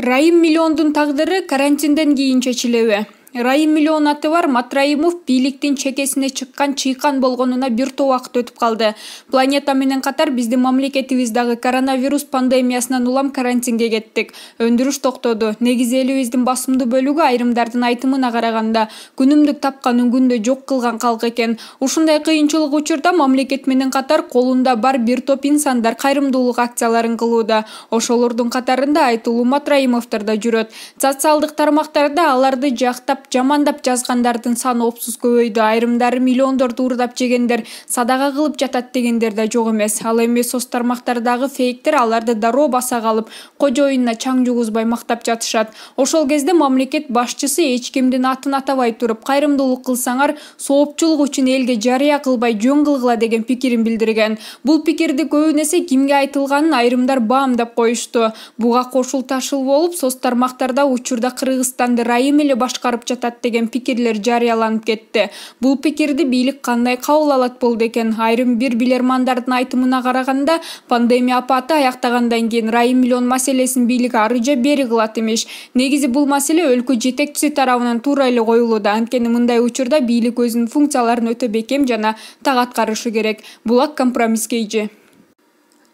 Райым Миллиондун тагдыры карантинден кийин чечилеби? Райым Миллион аты бар Матраимов бийликтин чекесине чыккан чыйкан болгонуна бир топ убакыт өтүп калды. Планета менен катар биздин мамлекетибиз дагы коронавирус пандемиясынан улам карантинге кеттик. Өндүрүш токтоду. Негизи элибиздин басымдуу бөлүгү айрымдардын айтымына караганда күнүмдүк тапканын күндө жок кылган калк экен. Ушундай кыйынчылык учурда мамлекет менен катар колунда бар бир топ инсандар кайрымдуулук акцияларын кылууда. Ошолордун катарында айтылуу Матраимовдор да жүрөт. Социалдык тармактарда аларды жактап жамандап жазгандардын саны опсуз көбөйдү. Айрымдары миллиондорду уурдап жегендер, садага кылып жатат дегендер да жок эмес. Ал эми соц тармактардагы фейктер аларды дароо баса калып, кожоюнуна чаң жугузбай мактап жатышат. Ошол кезде мамлекет башчысы эч кимдин атын атабай туруп, кайрымдуулук кылсаңар, соопчулук үчүн элге жарыя кылбай жөн кылгыла деген пикирин билдирген. Бул пикирди көбүн эсе кимге айтылганын айрымдар баамдап коюшту. Буга кошул ташыл болуп, соц тармактарда учурда Кыргызстанды Райым эле башкарып жатат деген пикирлер жарыяланып кетти. Бул пикирди бийлик кандай кабыл алат болду экен? Айрым бир билермандардын айтымына караганда, пандемия апаты аяктагандан кийин Райым Миллион маселесин бийлик ары же бери кылат имиш. Негизи бул маселе өлкө жетекчиси тарабынан туура эле коюлууда. Анткени мындай учурда бийлик өзүнүн функцияларын өтө бекем жана так аткарышы керек. Булак компромисске ие.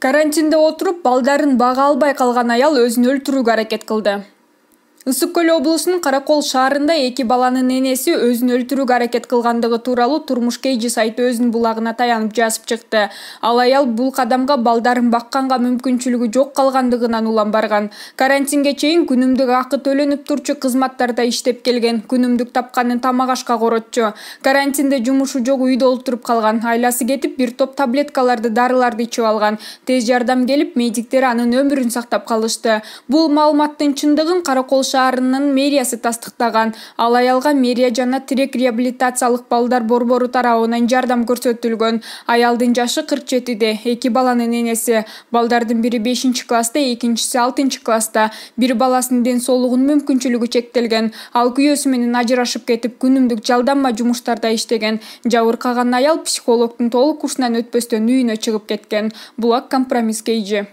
Карантинде отуруп, балдарын бага албай калган аял өзүн өлтүрүүгө аракет кылды. Ысык Көл облусунун Каракол шаарында 2 баланын энеси өзүн өлтүрүүгө аракет кылгандыгы тууралуу Турмуш Кейжи сайты өзүнүн булагына таянып жазып чыкты. Ал аял бул кадамга балдарын бакканга мүмкүнчүлүгү жок калгандыгынан улам барган. Карантинге чейин күнүмдүк акы төлөнүп турчу кызматтарда иштеп келген. Күнүмдүк тапканын тамак ашка коротчу. Карантинде жумушу жок үйдө олтуруп калган. Айласы кетип бир топ таблеткаларды, дарыларды ичип алган. Тез жардам келип, медиктер анын өмүрүн сактап калышты. Бул маалыматтын чындыгын Каракол шаарынын мэриясы тастыктаган. Ал аялга мэрия жана Тирек реабилитациялык балдар борбору тарабынан жардам көрсөтүлгөн. Аялдын жашы 47-де, 2 баланын энеси. Балдардын бири 5-класста, экинчиси 6-класста. Бир баласынын ден соолугунун мүмкүнчүлүгү чектелген. Ал күйөөсү менен ажырашып кетип, күнүмдүк жалданма жумуштарда иштеген. Жабыркаган аял психологдун толук курсунан өтпөстөн үйүнө чыгып кеткен. Булак компромисске ие.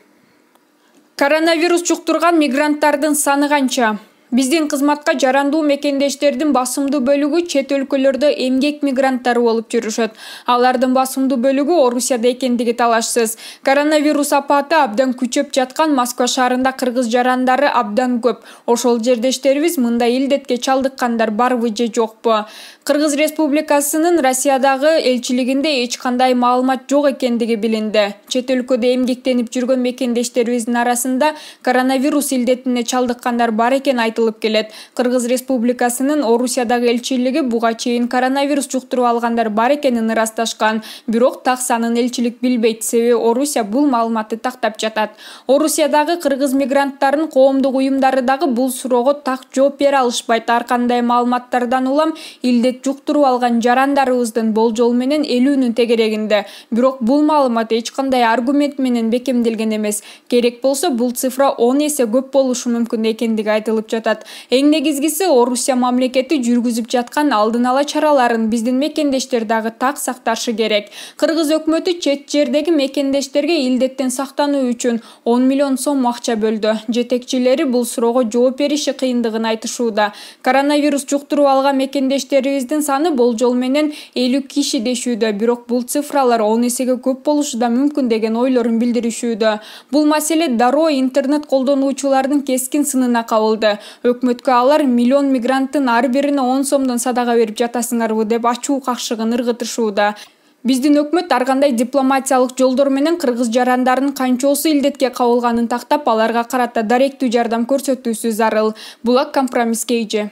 Коронавирус жуктурган мигранттардын саны канча? Биздин кызматка жарандуу мекендештердин басымдуу бөлүгү чет өлкөлөрдө эмгек мигранттары болуп жүрүшөт. Алардын басымдуу бөлүгү Орусияда экендиги талашсыз. Коронавирус апаты абдан күчөп жаткан Москва шаарында кыргыз жарандары абдан көп. Ошол жердештерибиз мындай илдетке чалдыккандар барбы же жокпу? Кыргыз Республикасынын Россиядагы элчилигинде эч кандай маалымат жок экендиги билинди. Чет өлкөдө эмгектенип жүргөн мекендештерибиздин арасында коронавирус илдетине чалдыккандар бар экен айтылып келет. Кыргыз Республикасынын Орусиядагы элчилиги буга чейин коронавирус жуктуруп алгандар бар экенин ырасташкан. Бирок так санын элчилик билбейт, себеби Орусия бул маалыматты тактап жатат. Орусиядагы кыргыз мигранттарын коомдук уюмдары дагы бул суроого так жооп бере алышпайт. Ар кандай маалыматтардан улам илдет жуктуруп алган жарандарыбыздын болжол менен 50-нүн тегерегинде. Бирок бул маалымат эч кандай аргумент менен бекемделген эмес. Керек болсо бул цифра 10 эсе көп болушу мүмкүн экендиги айтылып жатат. Эң негизгиси Орусия мамлекети жүргүзүп жаткан алдын ала чараларын биздин мекендештер дагы так сакташы керек. Кыргыз өкмөтү чет жердеги мекендештерге илдеттен сактануу үчүн 10 миллион сом акча бөлдү. Жетекчилери бул суроого жооп бериши кыйындыгын айтышууда. Коронавирус жуктуруп алган мекендештерибиздин саны болжол менен 50 киши дешүүдө, бирок бул цифралар 10 эсеге көп болушу да мүмкүн деген ойлорун билдиришүүдө. Бул маселе дароо интернет колдонуучулардын кескин сынына кабылды. Өкмөткө алар миллион мигранттын ар бирине 10 сомдон садага берип жатасыңарбы деп ачуу какшыгын ыргытышууда. Биздин өкмөт ар кандай дипломатиялык жолдор менен кыргыз жарандарынын канчоосу илдетке кабылганын тактап, аларга карата даректүү жардам көрсөтүүсү зарыл. Булак компромисске ие.